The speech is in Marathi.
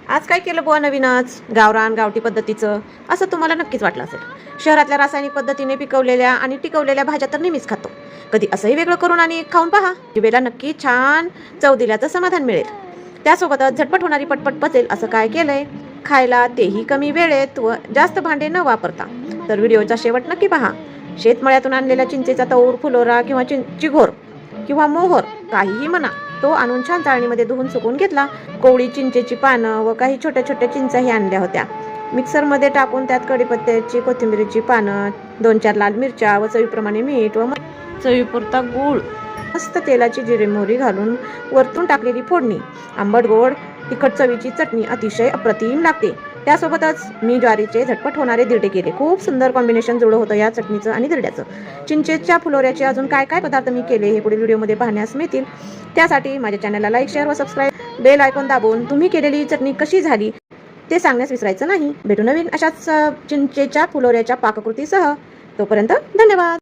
आज काय केलं बुवा नवीनच गावरान गावठी पद्धतीचं असं तुम्हाला नक्कीच वाटलं असेल। शहरातल्या रासायनिक पद्धतीने पिकवलेल्या आणि टिकवलेल्या भाज्या तर नेहमीच खातो, कधी असंही वेगळं करून आणि खाऊन पहा, जिभेला नक्की छान चव दिल्याचं समाधान मिळेल। त्यासोबतच झटपट होणारी पटपट पचेल असं काय केलंय खायला, तेही कमी वेळेत व जास्त भांडे न वापरता। तर व्हिडिओचा शेवट नक्की पहा। शेतमळ्यातून आणलेल्या चिंचेचा तौर, फुलोरा किंवा चिघोर किंवा मोहर काहीही म्हणा, तो आणून छान चाळणीमध्ये धुवून सुकवून घेतला। कोवळी चिंचेची पानं व काही छोट्या छोट्या चिंचाही आणल्या होत्या। मिक्सरमध्ये टाकून त्यात कढीपत्त्याची, कोथिंबीरीची पानं, 2-4 लाल मिरच्या व चवीप्रमाणे मीठ व चवीपुरता गूळ, मस्त तेलाची जिरे मोहरी घालून वरतून टाकलेली फोडणी, आंबट गोड तिखट चवीची चटणी अतिशय अप्रतिम लागते। त्यासोबतच मी ज्वारीचे झटपट होणारे दिरडे केले। खूप सुंदर कॉम्बिनेशन जुळलं होतं या चटणीचं आणि दिरड्याचं। चिंचेच्या फुलोऱ्याचे अजून काय काय पदार्थ मी केले हे पुढील व्हिडिओमध्ये पाहण्यास मिळतील। त्यासाठी माझ्या चॅनलला लाईक, शेअर व सबस्क्राईब, बेल आयकॉन दाबून तुम्ही केलेली चटणी कशी झाली ते सांगण्यास विसरायचं नाही। भेटू नवीन अशाच चिंचेच्या फुलोऱ्याच्या पाककृतीसह। तोपर्यंत धन्यवाद।